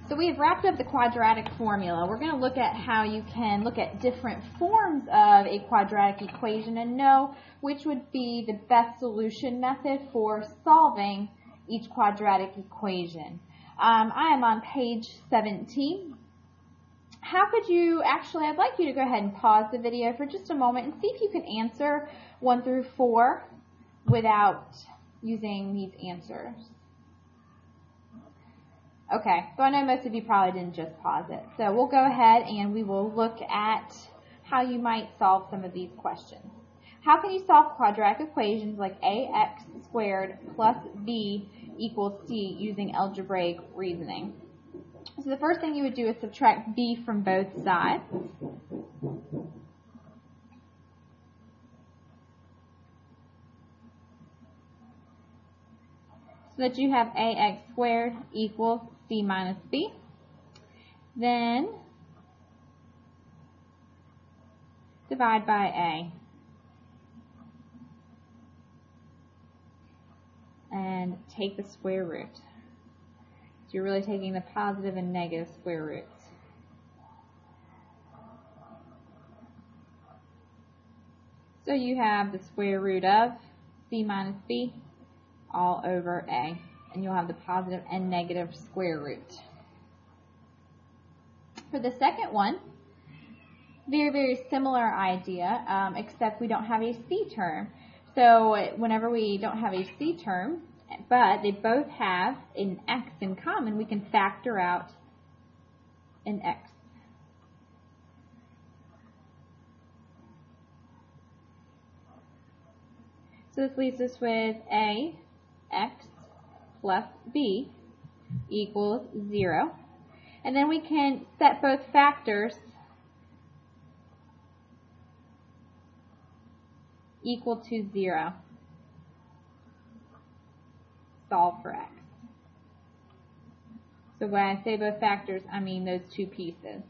So we have wrapped up the quadratic formula. We're going to look at how you can look at different forms of a quadratic equation and know which would be the best solution method for solving each quadratic equation. I am on page 17. How could you, actually, I'd like you to go ahead and pause the video for just a moment and see if you can answer 1 through 4 without using these answers. Okay, so I know most of you probably didn't just pause it. So we'll go ahead and we will look at how you might solve some of these questions. How can you solve quadratic equations like ax squared plus b equals c using algebraic reasoning? So the first thing you would do is subtract b from both sides. So that you have ax squared equals c minus b. Then divide by a. And take the square root. So you're really taking the positive and negative square roots. So you have the square root of c minus b all over a, and you'll have the positive and negative square root. For the second one, very similar idea, except we don't have a c term. So whenever we don't have a c term, but they both have an x in common, we can factor out an x. So this leaves us with ax plus b equals 0. And then we can set both factors equal to 0. Solve for x. So when I say both factors, I mean those two pieces.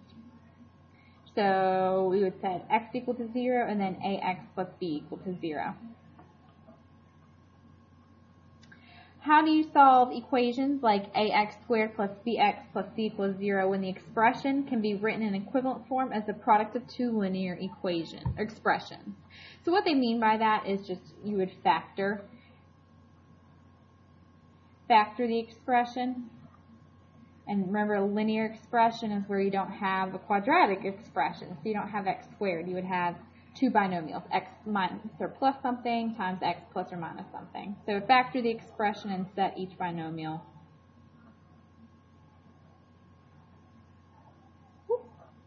So we would set x equal to 0 and then ax plus b equal to 0. How do you solve equations like ax squared plus bx plus c equals 0 when the expression can be written in equivalent form as the product of two linear expressions? So what they mean by that is just you would factor the expression. And remember, a linear expression is where you don't have a quadratic expression. So you don't have x squared. You would have two binomials, x minus or plus something times x plus or minus something. So factor the expression and set each binomial.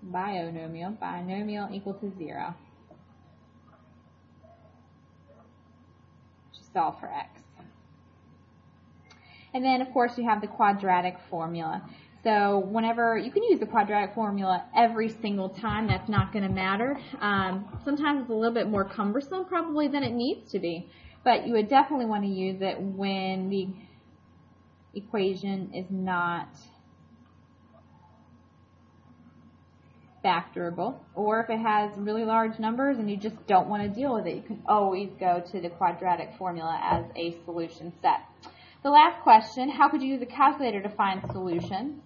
Binomial equal to 0. Just solve for x. And then, of course, you have the quadratic formula. So whenever, you can use the quadratic formula every single time, that's not going to matter. Sometimes it's a little bit more cumbersome probably than it needs to be, but you would definitely want to use it when the equation is not factorable, or if it has really large numbers and you just don't want to deal with it, you can always go to the quadratic formula as a solution set. The last question, how could you use a calculator to find solutions?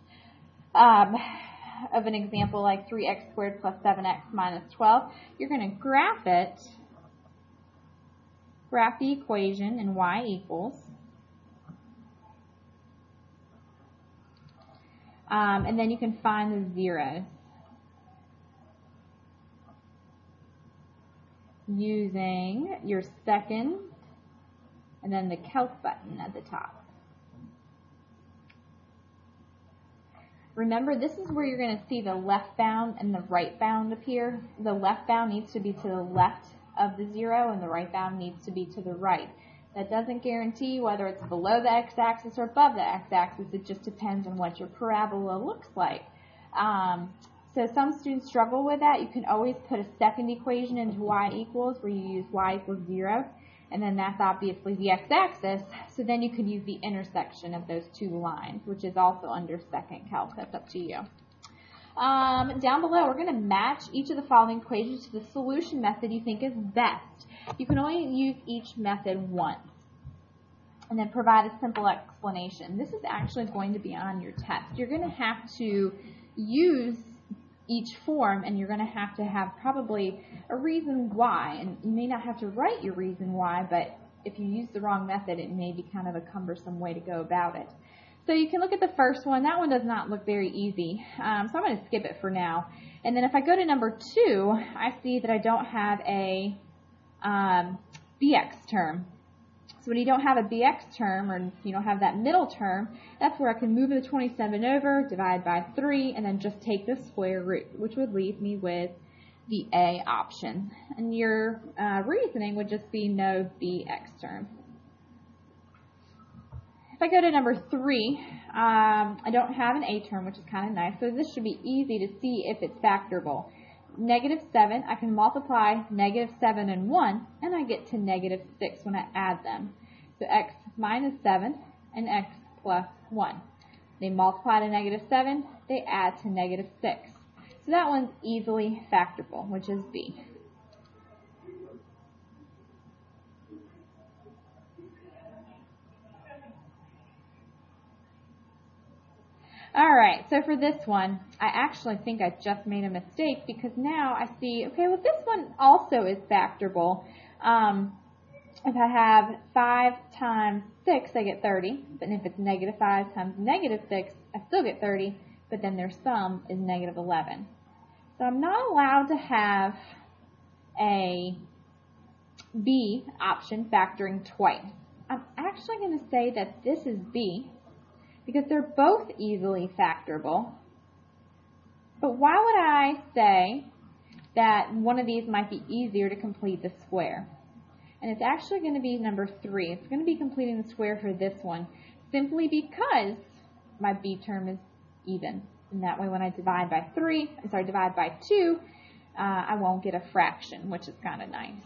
Of an example like 3x squared plus 7x minus 12, you're going to graph the equation in y equals, and then you can find the zeros using your second and then the calc button at the top. Remember, this is where you're going to see the left bound and the right bound appear. The left bound needs to be to the left of the 0 and the right bound needs to be to the right. That doesn't guarantee whether it's below the x-axis or above the x-axis. It just depends on what your parabola looks like. So some students struggle with that. You can always put a second equation into y equals where you use y equals 0. And then that's obviously the x-axis, so then you could use the intersection of those two lines, which is also under second calc. That's up to you. Down below, we're going to match each of the following equations to the solution method you think is best. You can only use each method once. and then provide a simple explanation. This is actually going to be on your test. You're going to have to use each form, and you're going to have probably a reason why, and you may not have to write your reason why, but if you use the wrong method, it may be kind of a cumbersome way to go about it. So you can look at the first one. That one does not look very easy, so I'm going to skip it for now. And then if I go to number 2, I see that I don't have a bx term. So when you don't have a bx term, or you don't have that middle term, that's where I can move the 27 over, divide by 3, and then just take the square root, which would leave me with the A option. And your reasoning would just be no bx term. If I go to number 3, I don't have an A term, which is kind of nice, so this should be easy to see if it's factorable. -7, I can multiply -7 and 1, and I get to -6 when I add them. So x minus 7 and x plus 1. They multiply to -7, they add to -6. So that one's easily factorable, which is B. Alright, so for this one, I actually think I just made a mistake, because now I see, okay, well this one also is factorable. If I have 5 times 6, I get 30, but if it's -5 times -6, I still get 30, but then their sum is -11. So I'm not allowed to have a B option factoring twice. I'm actually going to say that this is B, because they're both easily factorable. But why would I say that one of these might be easier to complete the square? And it's actually going to be number 3. It's going to be completing the square for this one, simply because my B term is even. And that way when I divide by 2, I won't get a fraction, which is kind of nice.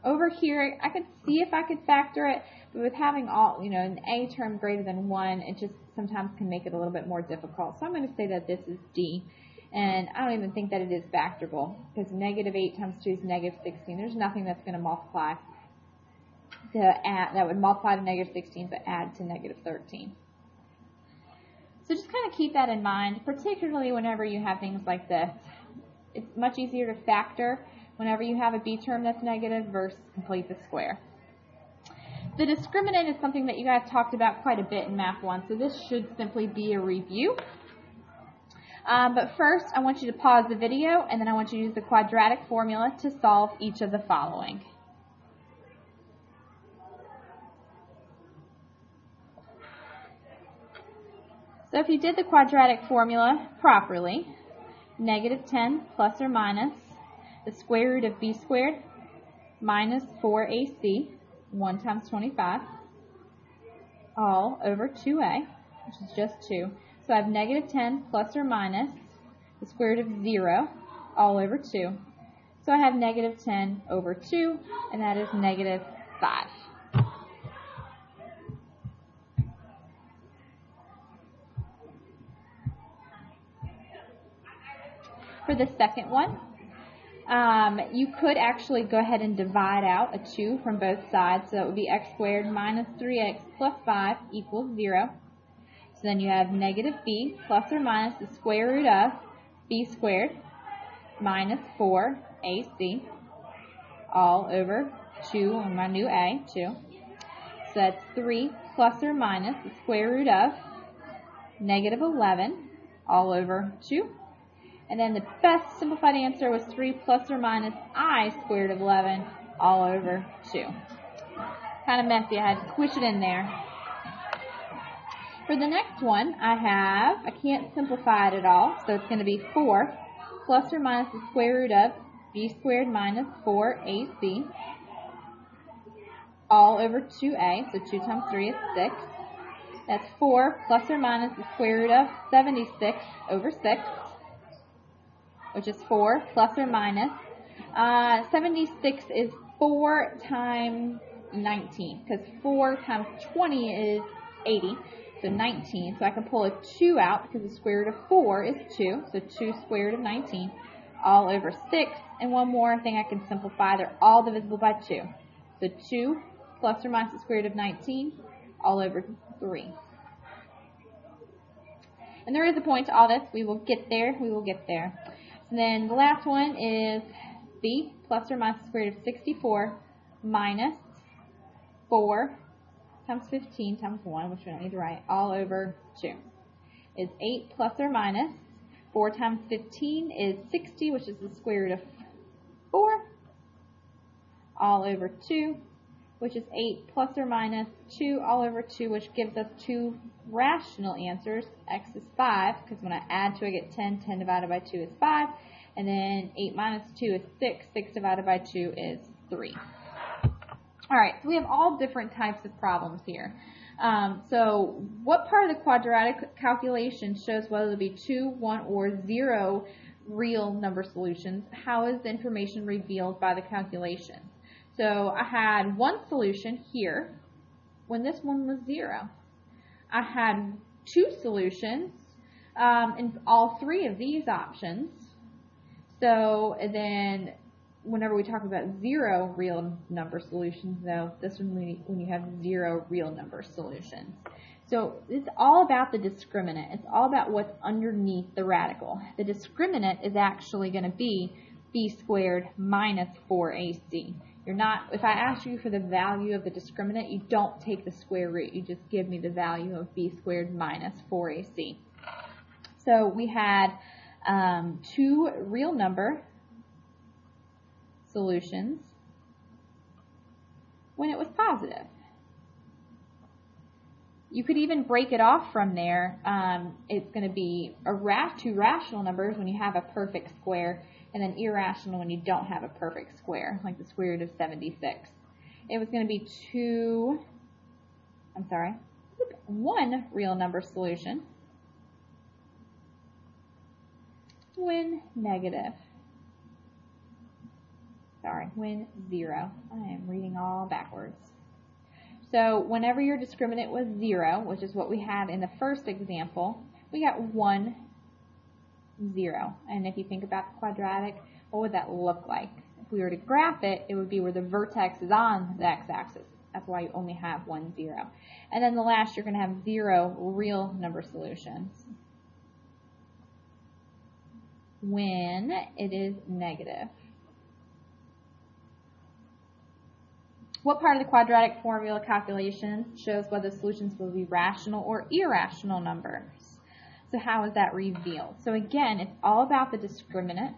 Over here, I could see if I could factor it, but with having an A term greater than 1, it just sometimes can make it a little bit more difficult. So I'm going to say that this is D, and I don't even think that it is factorable, because -8 times 2 is -16. There's nothing that's going to multiply that would multiply to -16 but add to -13. So just kind of keep that in mind, particularly whenever you have things like this. It's much easier to factor whenever you have a B term that's negative versus complete the square. The discriminant is something that you guys talked about quite a bit in Math 1, so this should simply be a review. But first, I want you to pause the video, and then I want you to use the quadratic formula to solve each of the following. So if you did the quadratic formula properly, -10 plus or minus the square root of b squared minus 4ac, 1 times 25, all over 2a, which is just 2. So I have -10 plus or minus the square root of 0, all over 2. So I have -10 over 2, and that is -5. For the second one, you could actually go ahead and divide out a 2 from both sides. So that would be x squared minus 3x plus 5 equals 0. So then you have -b plus or minus the square root of b squared minus 4ac, all over 2 on my new a, 2. So that's 3 plus or minus the square root of -11, all over 2. And then the best simplified answer was 3 plus or minus I squared of 11 all over 2. Kind of messy. I had to squish it in there. For the next one, I can't simplify it at all, so it's going to be 4 plus or minus the square root of b squared minus 4ac all over 2a, so 2 times 3 is 6. That's 4 plus or minus the square root of 76 over 6. Which is 4 plus or minus. 76 is 4 times 19, because 4 times 20 is 80, so 19. So I can pull a 2 out, because the square root of 4 is 2, so 2 square root of 19, all over 6. And one more thing I can simplify, they're all divisible by 2. So 2 plus or minus the square root of 19 all over 3. And there is a point to all this. We will get there. We will get there. And then the last one is b plus or minus the square root of 64 minus 4 times 15 times 1, which we don't need to write, all over 2. Is 8 plus or minus 4 times 15 is 60, which is the square root of 4, all over 2, which is 8 plus or minus 2 all over 2, which gives us 2 rational answers. X is 5, because when I add 2 I get 10. 10 divided by 2 is 5. And then 8 minus 2 is 6. 6 divided by 2 is 3. Alright, so we have all different types of problems here. So what part of the quadratic calculation shows whether there be 2, 1, or 0 real number solutions? How is the information revealed by the calculation? So I had one solution here when this one was 0. I had 2 solutions in all 3 of these options. So then whenever we talk about 0 real number solutions, though, this one when you have 0 real number solutions. So it's all about the discriminant. It's all about what's underneath the radical. The discriminant is actually going to be b squared minus 4ac. You're not, if I ask you for the value of the discriminant, you don't take the square root. You just give me the value of b squared minus 4ac. So we had 2 real number solutions when it was positive. You could even break it off from there. It's going to be 2 rational numbers when you have a perfect square, and then irrational when you don't have a perfect square, like the square root of 76. It was going to be 1 real number solution when negative. When 0. I am reading all backwards. So whenever your discriminant was 0, which is what we had in the first example, we got 1, 0. And if you think about the quadratic, what would that look like? If we were to graph it, it would be where the vertex is on the x-axis. That's why you only have 1, 0. And then the last, you're going to have 0 real number solutions when it is negative. What part of the quadratic formula calculation shows whether solutions will be rational or irrational numbers? So how is that revealed? So again, it's all about the discriminant,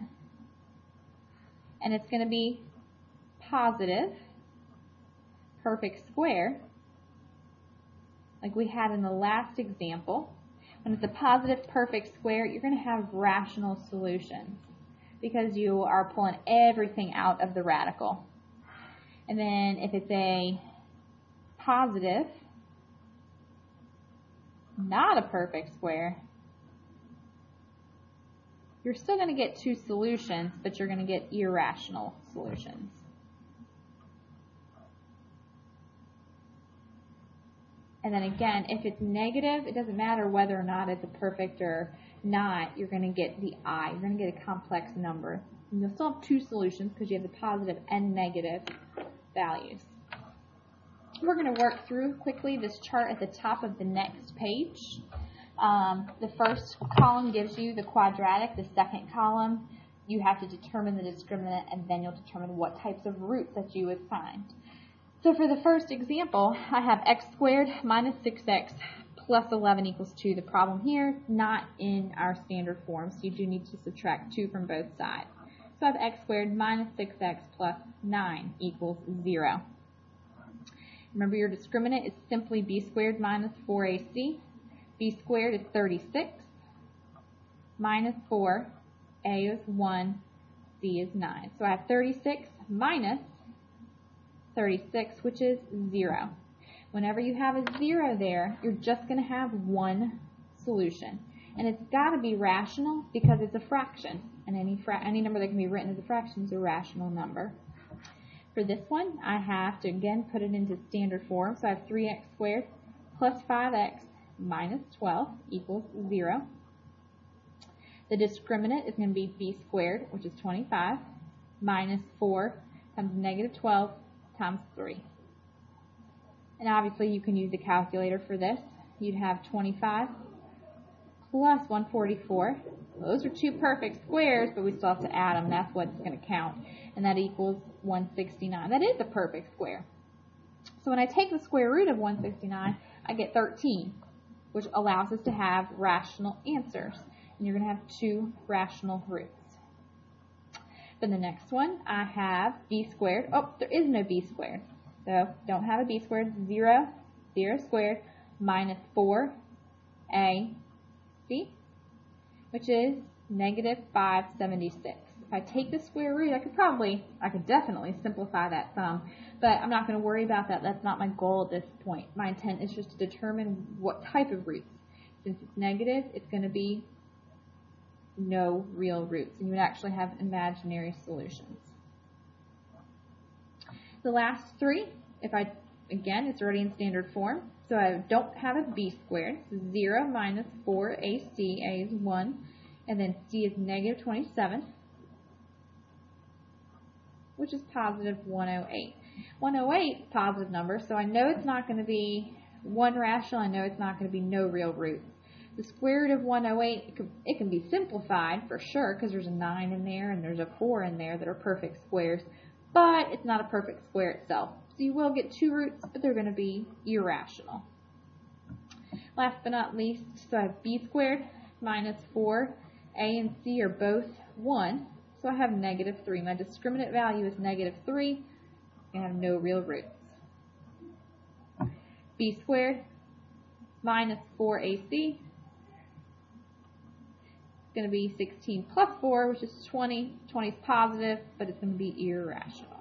and it's going to be positive, perfect square, like we had in the last example. When it's a positive perfect square, you're going to have rational solutions because you are pulling everything out of the radical. And then if it's a positive, not a perfect square, you're still going to get 2 solutions, but you're going to get irrational solutions. And then again, if it's negative, it doesn't matter whether or not it's a perfect or not, you're going to get the I. You're going to get a complex number. And you'll still have 2 solutions because you have the positive and negative values. We're going to work through quickly this chart at the top of the next page. The first column gives you the quadratic. The second column, you have to determine the discriminant, and then you'll determine what types of roots that you would find. So for the first example, I have x squared minus 6x plus 11 equals 2. The problem here is not in our standard form, so you do need to subtract 2 from both sides. So I have x squared minus 6x plus 9 equals 0. Remember, your discriminant is simply b squared minus 4ac. b squared is 36 minus 4. A is 1. C is 9. So I have 36 minus 36, which is 0. Whenever you have a 0 there, you're just going to have 1 solution. And it's got to be rational because it's a fraction. And any number that can be written as a fraction is a rational number. For this one, I have to again put it into standard form. So I have 3x squared plus 5x minus 12 equals 0. The discriminant is going to be b squared, which is 25, minus 4 times negative 12 times 3. And obviously you can use a calculator for this. You'd have 25 plus 144. Well, those are two perfect squares, but we still have to add them. That's what's going to count. And that equals 169. That is a perfect square. So when I take the square root of 169, I get 13, which allows us to have rational answers. And you're going to have two rational roots. Then the next one, I have b squared. Oh, there is no b squared. So don't have a b squared. 0 squared minus 4ac, which is negative 576. If I take the square root, I could definitely simplify that sum, but I'm not going to worry about that. That's not my goal at this point. My intent is just to determine what type of roots. Since it's negative, it's going to be no real roots, and you would actually have imaginary solutions. The last three, again, it's already in standard form, so I don't have a b squared. 0 minus 4ac, a is 1, and then c is negative 27, which is positive 108. 108 is a positive number, so I know it's not going to be one rational. I know it's not going to be no real roots. The square root of 108, it can be simplified for sure because there's a 9 in there and there's a 4 in there that are perfect squares, but it's not a perfect square itself. So you will get two roots, but they're going to be irrational. Last but not least, so I have b squared minus 4, a and c are both 1, so I have negative 3. My discriminant value is negative 3, and I have no real roots. b squared minus 4ac, going to be 16 plus 4, which is 20. 20 is positive, but it's going to be irrational.